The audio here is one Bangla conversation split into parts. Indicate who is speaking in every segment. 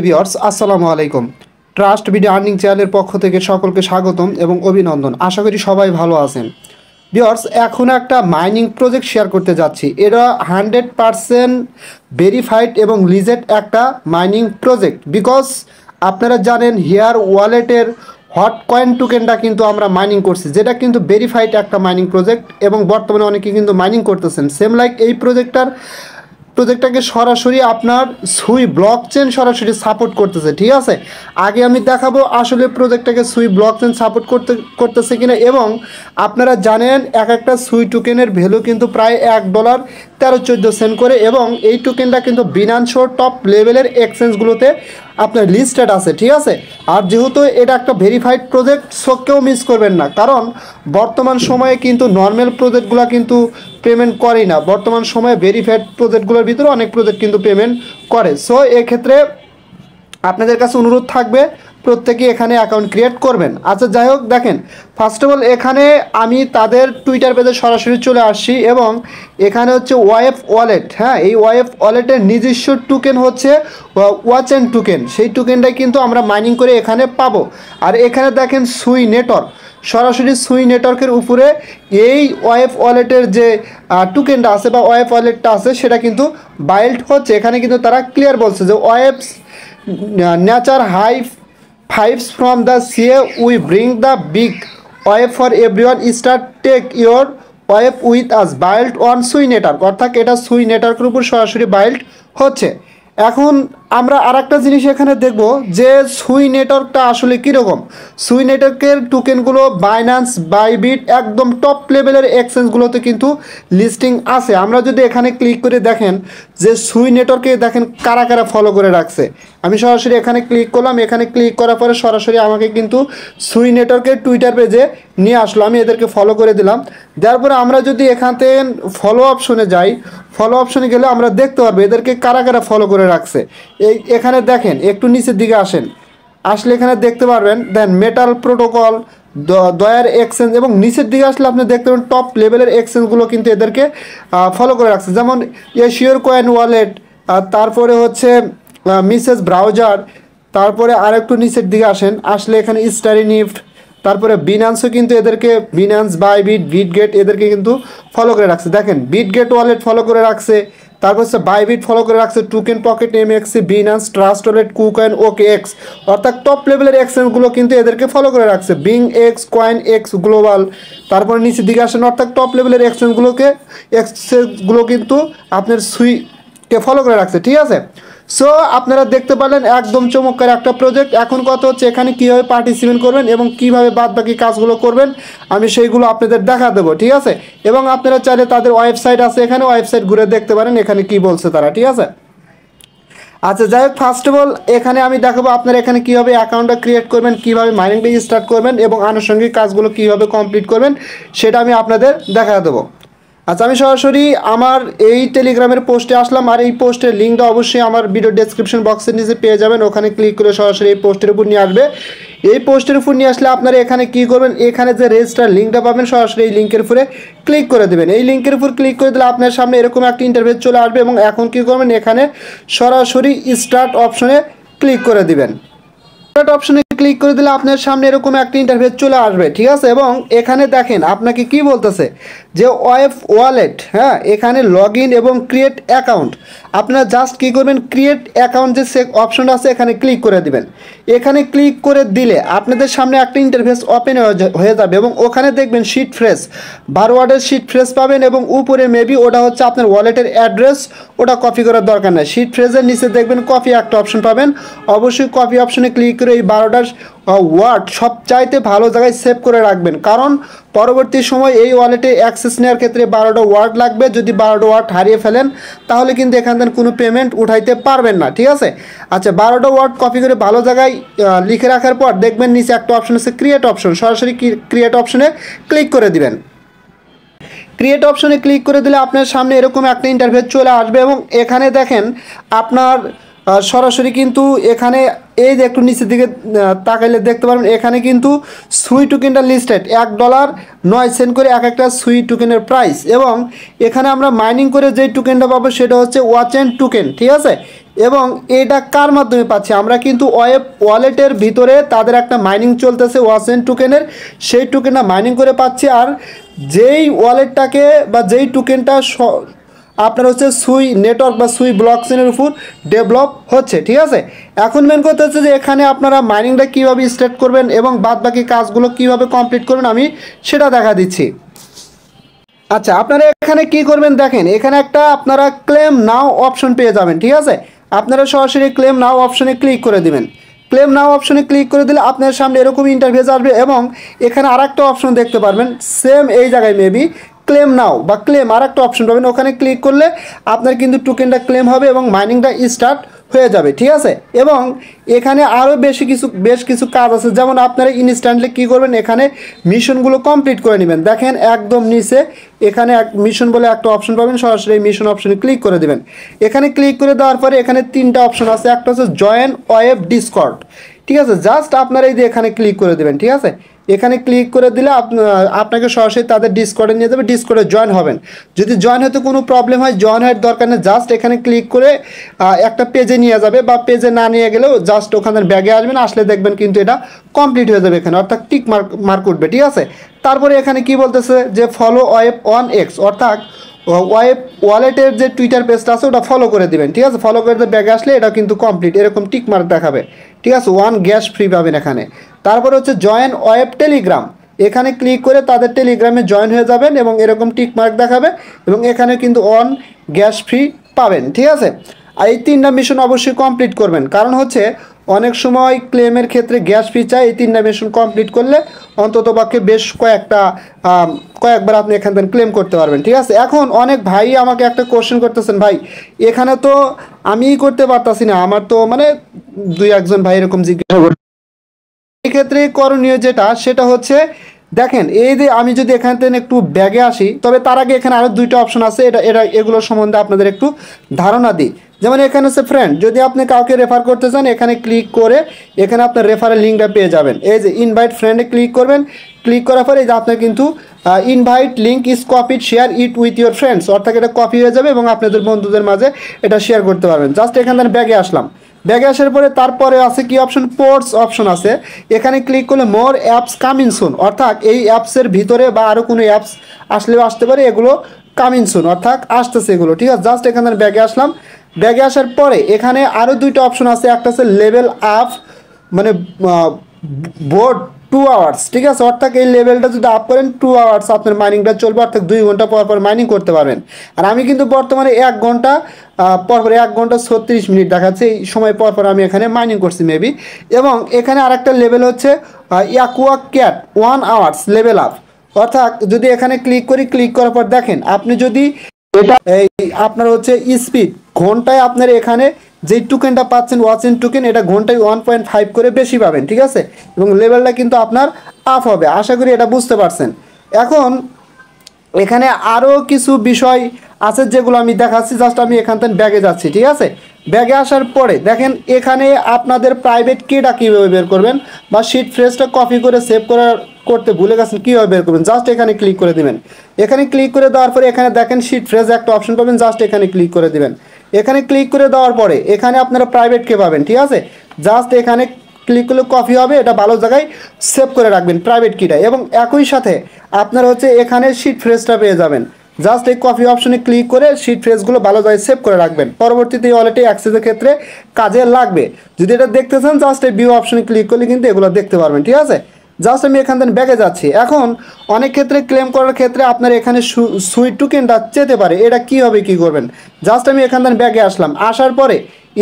Speaker 1: ভিউয়ার্স আসসালামু আলাইকুম। ট্রাস্ট ভিডিও আর্নিং চ্যানেলের পক্ষ থেকে সকলকে স্বাগতম এবং অভিনন্দন। আশা করি সবাই ভালো আছেন। ভিউয়ার্স, এখন একটা মাইনিং প্রজেক্ট শেয়ার করতে যাচ্ছি। এটা 100% ভেরিফাইড এবং লিজেড একটা মাইনিং প্রজেক্ট। বিকজ আপনারা জানেন হেয়ার ওয়ালেটের হট কয়েন টোকেনটা কিন্তু আমরা মাইনিং করছি, যেটা কিন্তু ভেরিফাইড একটা মাইনিং প্রজেক্ট এবং বর্তমানে অনেকে কিন্তু মাইনিং করতেছেন। সেম লাইক এই প্রজেক্টটাকে সরাসরি আপনার সুই ব্লক চেন সরাসরি সাপোর্ট করতেছে। ঠিক আছে, আগে আমি দেখাবো আসলে প্রজেক্টটাকে সুই ব্লক চেন সাপোর্ট করতেছে কিনা। এবং আপনারা জানেন এক একটা সুই টোকেনের ভ্যালু কিন্তু প্রায় $1 13-14 করে এবং এই টোকেনটা কিন্তু বিনান্সর টপ লেভেলের এক্সচেঞ্জগুলোতে আপনার লিস্টেড আছে। ঠিক আছে, আর যেহেতু এটা একটা ভেরিফাইড প্রজেক্ট, সো কেউ মিস করবেন না, কারণ বর্তমান সময়ে কিন্তু নর্মাল প্রজেক্টগুলো কিন্তু পেমেন্ট করেই না। বর্তমান সময়ে ভেরিফাইড প্রজেক্টগুলোর ভিতরে অনেক প্রজেক্ট কিন্তু পেমেন্ট করে। সো এক্ষেত্রে আপনাদের কাছে অনুরোধ থাকবে প্রত্যেকেই এখানে অ্যাকাউন্ট ক্রিয়েট করবেন। আচ্ছা, যাই হোক, দেখেন ফার্স্ট অফ অল এখানে আমি তাদের টুইটার পেজে সরাসরি চলে আসছি এবং এখানে হচ্ছে ওয়াইএফ ওয়ালেট। হ্যাঁ, এই ওয়াইএফ ওয়ালেটের নিজস্ব টোকেন হচ্ছে ওয়াচ অ্যান্ড টোকেন। সেই টোকেনটাই কিন্তু আমরা মাইনিং করে এখানে পাবো। আর এখানে দেখেন সুই নেটওয়ার্ক, সরাসরি সুই নেটওয়ার্কের উপরে এই ওয়াইএফ ওয়ালেটের যে টোকেনটা আছে বা ওয়াইএফ ওয়ালেটটা আছে সেটা কিন্তু বাইল্ড হচ্ছে। এখানে কিন্তু তারা ক্লিয়ার বলছে যে ওয়াইএফস nature high fives from the CA we bring the big wave for everyone start take your wave with us build on Sui network. অর্থাৎ এটা সুই নেটওয়ার্কের উপর সরাসরি বাইল্ড হচ্ছে। এখন আমরা আর একটা জিনিস এখানে দেখব যে সুই নেটওয়ার্কটা আসলে কীরকম। সুই নেটওয়ার্কের টোকেনগুলো বাইন্যান্স, বাইবিট একদম টপ লেভেলের এক্সচেঞ্জগুলোতে কিন্তু লিস্টিং আছে। আমরা যদি এখানে ক্লিক করে দেখেন যে সুই নেটওয়ার্কে দেখেন কারা কারা ফলো করে রাখছে। আমি সরাসরি এখানে ক্লিক করলাম, এখানে ক্লিক করার পরে সরাসরি আমাকে কিন্তু সুই নেটওয়ার্কের টুইটার পেজে নিয়ে আসলো। আমি এদেরকে ফলো করে দিলাম। দেওয়ার পরে আমরা যদি এখান থেকে ফলো অপশনে যাই, ফলো অপশনে গেলে আমরা দেখতে পারবো এদেরকে কারা কারা ফলো করে রাখছে। এখানে দেখেন, একটু নিচের দিকে আসলে এখানে দেখতে পারবেন দেন মেটাল প্রোটোকল, দয়ার এক্সচেঞ্জ এবং নিচের দিকে আসলে আপনি দেখতে পাবেন টপ লেভেলের এক্সচেঞ্জগুলো কিন্তু এদেরকে ফলো করে রাখছে। যেমন এশিওর কয়েন ওয়ালেট, তারপরে হচ্ছে মিসেস ব্রাউজার, তারপরে আরেকটু নিচের দিকে আসলে এখানে স্টারি নিফট, তারপরে বিনান্সও কিন্তু এদেরকে বিনান্স, বাইবিট, বিটগেট এদেরকে কিন্তু ফলো করে রাখছে। দেখেন বিটগেট ওয়ালেট ফলো করে রাখছে, তারপর হচ্ছে বাইবিট ফলো করে রাখছে, TokenPocket, MEXC, Binance, Trust Wallet, KuCoin, OKX. অর্থাৎ টপ লেভেলের এক্সচেঞ্জগুলো কিন্তু এদেরকে ফলো করে রাখছে। BingX, CoinEx global, তারপরে নিচের দিকে অর্থাৎ টপ লেভেলের এক্সচেঞ্জগুলো কিন্তু আপনার সুইকে ফলো করে রাখছে। ঠিক আছে, সো আপনারা দেখতে পারলেন একদম চমৎকার একটা প্রজেক্ট। এখন কথা হচ্ছে এখানে কীভাবে পার্টিসিপেট করবেন এবং কীভাবে বাদবাকি কাজগুলো করবেন আমি সেইগুলো আপনাদের দেখা দেবো। ঠিক আছে, এবং আপনারা চাইলে তাদের ওয়েবসাইট আছে, এখানে ওয়েবসাইট ঘুরে দেখতে পারেন এখানে কি বলছে তারা। ঠিক আছে, আচ্ছা, যাই হোক, ফার্স্ট অফ অল এখানে আমি দেখাবো আপনারা এখানে কীভাবে অ্যাকাউন্টটা ক্রিয়েট করবেন, কীভাবে মাইনিংটা স্টার্ট করবেন এবং আনুষঙ্গিক কাজগুলো কীভাবে কমপ্লিট করবেন সেটা আমি আপনাদের দেখা দেবো। আচ্ছা, আমি সরাসরি আমার এই টেলিগ্রামের পোস্টে আসলাম। আর এই পোস্টের লিঙ্কটা অবশ্যই আমার ভিডিও ডেসক্রিপশন বক্সের নিচে পেয়ে যাবেন। ওখানে ক্লিক করে সরাসরি এই পোস্টের উপর নিয়ে আসবে। এই পোস্টের উপর নিয়ে আসলে আপনারা এখানে কী করবেন, এখানে যে রেজিস্টার লিঙ্কটা পাবেন সরাসরি এই লিঙ্কের উপরে ক্লিক করে দেবেন। এই লিঙ্কের উপর ক্লিক করে দিলে আপনার সামনে এরকম একটা ইন্টারফেস চলে আসবে এবং এখন কী করবেন, এখানে সরাসরি স্টার্ট অপশনে ক্লিক করে দিবেন। স্টার্ট অপশনে ক্লিক করে দিলে আপনার সামনে এরকম একটা ইন্টারফেস চলে আসবে। ঠিক আছে, এবং এখানে দেখেন আপনাকে কি বলতেছে যে ওয়েভ ওয়ালেট, হ্যাঁ, এখানে লগ ইন এবং ক্রিয়েট অ্যাকাউন্ট। আপনারা জাস্ট কী করবেন, ক্রিয়েট অ্যাকাউন্ট যে অপশনটা আছে এখানে ক্লিক করে দিবেন। এখানে ক্লিক করে দিলে আপনাদের সামনে একটা ইন্টারফেস ওপেন হয়ে যাবে এবং ওখানে দেখবেন শিট ফ্রেশ 12 ওয়ার্ডের শিট ফ্রেশ পাবেন এবং উপরে মেবি ওটা হচ্ছে আপনার ওয়ালেটের অ্যাড্রেস, ওটা কপি করার দরকার নেই। শিট ফ্রেজের নিচে দেখবেন কপি একটা অপশন পাবেন, অবশ্যই কপি অপশনে ক্লিক করে এই 12টার ওয়ার্ড সবচাইতে ভালো জায়গায় সেভ করে রাখবেন, কারণ পরবর্তী সময় এই ওয়ালেটে অ্যাক্সেস নেওয়ার ক্ষেত্রে 12টা ওয়ার্ড লাগবে। যদি 12টা ওয়ার্ড হারিয়ে ফেলেন তাহলে কিন্তু এখান থেকে কোনো পেমেন্ট উঠাইতে পারবেন না। ঠিক আছে, আচ্ছা, 12টা ওয়ার্ড কপি করে ভালো জায়গায় লিখে রাখার পর দেখবেন নিচে একটা অপশন আছে ক্রিয়েট অপশন, সরাসরি ক্রিয়েট অপশনে ক্লিক করে দিবেন। ক্রিয়েট অপশনে ক্লিক করে দিলে আপনার সামনে এরকম একটা ইন্টারফেস চলে আসবে এবং এখানে দেখেন আপনার সরাসরি কিন্তু এখানে এই যে একটু নিচের দিকে তাকাইলে দেখতে পারবেন এখানে কিন্তু সুই টোকেনটা লিস্টেড $1.09 করে এক একটা সুই টোকেনের প্রাইস, এবং এখানে আমরা মাইনিং করে যেই টোকেনটা পাবো সেটা হচ্ছে ওয়াচেন টোকেন, ঠিক আছে। এবং এটা কার মাধ্যমে পাচ্ছি আমরা, কিন্তু ওয়ালেটের ভিতরে তাদের একটা মাইনিং চলতেছে ওয়াচেন টোকেনের, সেই টোকেনটা মাইনিং করে পাচ্ছি। আর যেই ওয়ালেটটাকে বা যেই টোকেনটা আপনার হচ্ছে সুই নেটওয়ার্ক বা সুই ব্লকচেনের উপর ডেভেলপ হচ্ছে, ঠিক আছে। এখন মেন কথা হচ্ছে যে এখানে আপনারা মাইনিংটা কীভাবে স্টার্ট করবেন এবং বাদবাকি কাজগুলো কীভাবে কমপ্লিট করবেন আমি সেটা দেখা দিচ্ছি। আচ্ছা, আপনারা এখানে কি করবেন দেখেন, এখানে একটা আপনারা ক্লেম নাও অপশন পেয়ে যাবেন, ঠিক আছে। আপনারা সরাসরি ক্লেম নাও অপশনে ক্লিক করে দিবেন। ক্লেম নাও অপশনে ক্লিক করে দিলে আপনার সামনে এরকম ইন্টারফেস আসবে, এবং এখানে আরেকটা অপশন দেখতে পারবেন সেম এই জায়গায় মেবি ক্লেম নাও বা ক্লেম আরেকটা অপশন পাবেন, ওখানে ক্লিক করলে আপনার কিন্তু টোকেনটা ক্লেম হবে এবং মাইনিংটা স্টার্ট হয়ে যাবে, ঠিক আছে। এবং এখানে আরও বেশ কিছু কাজ আছে, যেমন আপনারা ইনস্ট্যান্টলি কী করবেন, এখানে মিশনগুলো কমপ্লিট করে নেবেন। দেখেন একদম নিচে এখানে মিশন বলে একটা অপশন পাবেন, সরাসরি মিশন অপশনে ক্লিক করে দেবেন। এখানে ক্লিক করে দেওয়ার পরে এখানে 3টা অপশন আছে, একটা হচ্ছে জয়েন ওয়েব ডিসকর্ড, ঠিক আছে। জাস্ট আপনারা এই যে এখানে ক্লিক করে দেবেন, ঠিক আছে। এখানে ক্লিক করে দিলে আপনাকে সরাসরি তাদের ডিসকর্ডে নিয়ে যাবে, ডিসকর্ডে জয়েন হবেন। যদি জয়েন হতে কোনো প্রবলেম হয়, জয়েন হওয়ার দরকার নেই, জাস্ট এখানে ক্লিক করে একটা পেজে নিয়ে যাবে, বা পেজে না নিয়ে গেলেও জাস্ট ওখানে ব্যাগে আসবেন, আসলে দেখবেন কিন্তু এটা কমপ্লিট হয়ে যাবে এখানে, অর্থাৎ টিক মার্ক উঠবে, ঠিক আছে। তারপরে এখানে কি বলতেছে যে ফলো ওয়েব অন এক্স, অর্থাৎ ওয়ালেটের যে টুইটার পেজটা আছে ওটা ফলো করে দিবেন, ঠিক আছে। ফলো করে ব্যাগে আসলে এটা কিন্তু কমপ্লিট এরকম টিক মার্ক দেখাবে, ঠিক আছে। 1 গ্যাস ফ্রি পাবেন এখানে। তারপর হচ্ছে জয়েন ওয়েব টেলিগ্রাম, এখানে ক্লিক করে তাদের টেলিগ্রামে জয়েন হয়ে যাবেন এবং এরকম টিক মার্ক দেখাবে, এবং এখানে কিন্তু 1 গ্যাস ফ্রি পাবেন, ঠিক আছে। আর এই 3টা মিশন অবশ্যই কমপ্লিট করবেন, কারণ হচ্ছে অনেক সময় ক্লেমের ক্ষেত্রে গ্যাস ফি চাই। এই 3টা মিশন কমপ্লিট করলে অন্ততপক্ষে বেশ কয়েকবার আপনি এখান থেকে ক্লেম করতে পারবেন, ঠিক আছে। এখন অনেক ভাই আমাকে একটা কোশ্চেন করতেছেন, ভাই এখানে তো আমি করতে পারতাছি না, আমার তো মানে 2-1 ভাই এরকম জিজ্ঞাসা করে। এক্ষেত্রে করণীয় যেটা সেটা হচ্ছে দেখেন, এই যে আমি যদি এখান থেকে একটু ব্যাগে আসি, তবে তার আগে এখানে আরও 2টা অপশন আছে, এগুলো সম্বন্ধে আপনাদের একটু ধারণা দিই। যেমন এখানে হচ্ছে ফ্রেন্ড, যদি আপনি কাউকে রেফার করতে চান এখানে ক্লিক করে এখানে আপনার রেফারের লিঙ্কটা পেয়ে যাবেন। এই যে ইনভাইট ফ্রেন্ডে ক্লিক করবেন, ক্লিক করার পরে এই যে আপনার কিন্তু invite link is copied share it with your friends, অর্থাৎ এটা কপি হয়ে যাবে এবং আপনাদের বন্ধুদের মাঝে এটা শেয়ার করতে পারবেন। জাস্ট এখান থেকে ব্যাগে আসলাম, ব্যাগে আসার পরে তারপরে আছে কি অপশন, পোর্টস অপশন আছে, এখানে ক্লিক করলে মোর অ্যাপস কামিং সুন, অর্থাৎ এই অ্যাপসের ভিতরে বা আরও কোনো অ্যাপস আসলেও আসতে পারে, এগুলো কামিং সুন অর্থাৎ আসতেছে এগুলো, ঠিক আছে। জাস্ট এখানে ব্যাগে আসলাম, ব্যাগে আসার পরে এখানে আরও 2টা অপশন আছে, একটা আছে লেভেল আপ মানে বোর্ড 2 আওয়ার্স, ঠিক আছে। অর্থাৎ এই লেভেলটা যদি আপ করেন 2 আওয়ার্স আপনার মাইনিংটা চলবে, অর্থাৎ 2 ঘন্টা পর পর মাইনিং করতে পারবেন। আর আমি কিন্তু বর্তমানে 1 ঘন্টা পরপর 1 ঘন্টা 36 মিনিট দেখাচ্ছে, এই সময় পরপর আমি এখানে মাইনিং করছি মেবি। এবং এখানে আরেকটা লেভেল হচ্ছে Aqua cat 1 hours level up, অর্থাৎ যদি এখানে ক্লিক করি, ক্লিক করার পর দেখেন আপনি যদি এটা এই আপনার হচ্ছে স্পিড ঘন্টায় আপনার এখানে যেই টোকেনটা পাচ্ছেন ওয়াচেন টোকেন, এটা ঘন্টায় 1.5 করে বেশি পাবেন, ঠিক আছে। এবং লেভেলটা কিন্তু আপনার আপ হবে, আশা করি এটা বুঝতে পারছেন। এখন এখানে আরও কিছু বিষয় আছে যেগুলো আমি দেখাচ্ছি, জাস্ট আমি এখান থেকে ব্যাগে যাচ্ছি, ঠিক আছে। ব্যাগে আসার পরে দেখেন এখানে আপনাদের প্রাইভেট কিটা কীভাবে বের করবেন, বা শিট ফ্রেজটা কপি করে সেভ করতে ভুলে গেছেন কীভাবে বের করবেন, জাস্ট এখানে ক্লিক করে দিবেন। এখানে ক্লিক করে দেওয়ার পরে এখানে দেখেন শিট ফ্রেজ একটা অপশন পাবেন, জাস্ট এখানে ক্লিক করে দিবেন। এখানে ক্লিক করে দেওয়ার পরে এখানে আপনারা প্রাইভেট কে পাবেন, ঠিক আছে। জাস্ট এখানে ক্লিক করলে কপি হবে, এটা ভালো জায়গায় সেভ করে রাখবেন প্রাইভেট কিটা, এবং একই সাথে আপনার হচ্ছে এখানে শিট ফ্রেজটা পেয়ে যাবেন। জাস্ট এই কপি অপশনে ক্লিক করে শিট ফ্রেজগুলো ভালো জায়গায় সেভ করে রাখবেন, পরবর্তীতে এই ওয়ালেটে অ্যাক্সেসের ক্ষেত্রে কাজে লাগবে। যদি এটা দেখতে চান জাস্ট এই ভিউ অপশনে ক্লিক করলে কিন্তু এগুলো দেখতে পারবেন, ঠিক আছে। জাস্ট আমি এখান থেকে ব্যাগে যাচ্ছি। এখন অনেক ক্ষেত্রে ক্লেম করার ক্ষেত্রে আপনার এখানে সুইট টোকেনটা যেতে পারে, এটা কীভাবে কী করবেন, জাস্ট আমি এখান থেকে ব্যাগে আসলাম, আসার পরে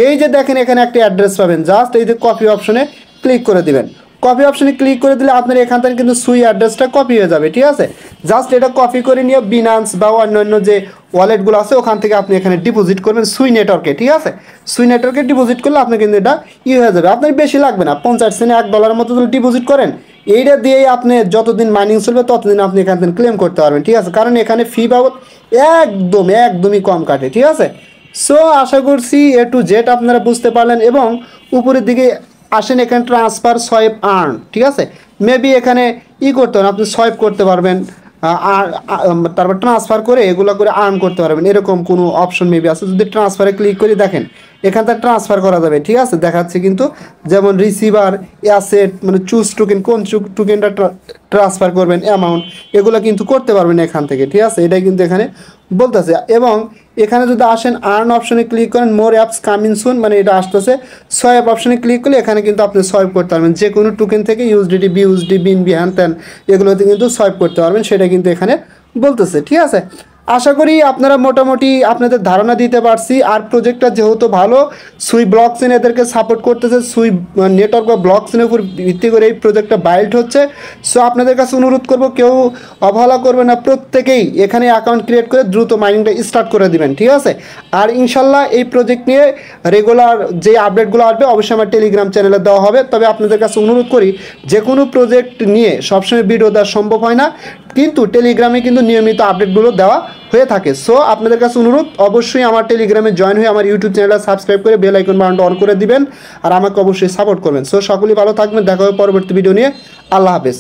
Speaker 1: এই যে দেখেন এখানে একটা অ্যাড্রেস পাবেন, জাস্ট এই যে কপি অপশনে ক্লিক করে দিবেন। কপি অপশনে ক্লিক করে দিলে আপনার এখান থেকে কিন্তু সুই অ্যাড্রেসটা কপি হয়ে যাবে, ঠিক আছে। জাস্ট এটা কপি করে নিয়ে বিনান্স বা অন্যান্য যে ওয়ালেটগুলো আছে ওখান থেকে আপনি এখানে ডিপোজিট করবেন সুই নেটওয়ার্কে, ঠিক আছে। সুই নেটওয়ার্কে ডিপোজিট করলে আপনার কিন্তু এটা হয়ে যাবে, আপনার বেশি লাগবে না, 50 সেন্ট $1 মতো যদি ডিপোজিট করেন, এইটা দিয়েই আপনি যতদিন মাইনিং চলবে ততদিন আপনি এখান থেকে ক্লেম করতে পারবেন, ঠিক আছে। কারণ এখানে ফি বাবদ একদমই কম কাটে, ঠিক আছে। সো আশা করছি এ টু জেড আপনারা বুঝতে পারলেন এবং উপরের দিকে আসেন এখানে ট্রান্সফার সোয়াইপ আর্ন, ঠিক আছে। মেবি এখানে করতে পারেন, আপনি সোয়াইপ করতে পারবেন আর তারপর ট্রান্সফার করে এগুলো করে আর্ন করতে পারবেন, এরকম কোনো অপশন মেবি আছে। যদি ট্রান্সফারে ক্লিক করে দেখেন এখান থেকে ট্রান্সফার করা যাবে, ঠিক আছে, দেখাচ্ছে কিন্তু। যেমন রিসিভার, অ্যাসেট, মানে চুজ টোকেন, কোন টোকেনটা ট্রান্সফার করবেন, অ্যামাউন্ট, এগুলো কিন্তু করতে পারবেন এখান থেকে, ঠিক আছে। এটাই কিন্তু এখানে বলতেছে। এবং এখানে যদি আসেন আর্ন অপশনে ক্লিক করেন, মোর অ্যাপস কামিং সুন, মানে এটা আসতেছে। সোয়াইপ অপশনে ক্লিক করলে এখানে কিন্তু আপনি সোয়াইপ করতে পারবেন যে কোনো টোকেন থেকে, ইউএসডিটি, বিউএসডি, বিএনবি, হ্যান ত্যান, এগুলোতে কিন্তু সোয়াইপ করতে পারবেন, সেটা কিন্তু এখানে বলতেছে, ঠিক আছে। আশা করি আপনারা মোটামুটি আপনাদের ধারণা দিতে পারছি। আর প্রজেক্টটা যেহেতু ভালো, সুই ব্লকচেন এদেরকে সাপোর্ট করতেছে, সুই নেটওয়ার্ক বা ব্লকচেনের উপর ভিত্তি করে এই প্রজেক্টটা বাইল্ড হচ্ছে। সো আপনাদের কাছে অনুরোধ করব, কেউ অবহেলা করবে না, প্রত্যেকেই এখানে অ্যাকাউন্ট ক্রিয়েট করে দ্রুত মাইনিংটা স্টার্ট করে দিবেন, ঠিক আছে। আর ইনশাল্লাহ এই প্রজেক্ট নিয়ে রেগুলার যে আপডেটগুলো আসবে অবশ্যই আমার টেলিগ্রাম চ্যানেলে দেওয়া হবে। তবে আপনাদের কাছে অনুরোধ করি, যে কোনো প্রজেক্ট নিয়ে সবসময় ভিডিও দেওয়া সম্ভব হয় না, কিন্তু টেলিগ্রামে কিন্তু নিয়মিত আপডেটগুলো দেওয়া হয়ে থাকে। সো আপনাদের কাছে অনুরোধ, অবশ্যই আমার টেলিগ্রামে জয়েন হয়ে আমার ইউটিউব চ্যানেলটা সাবস্ক্রাইব করে বেল আইকন বাটনটা অন করে দিবেন আর আমাকে অবশ্যই সাপোর্ট করবেন। সো সকলেই ভালো থাকবেন, দেখা হবে পরবর্তী ভিডিও নিয়ে। আল্লাহ হাফেজ।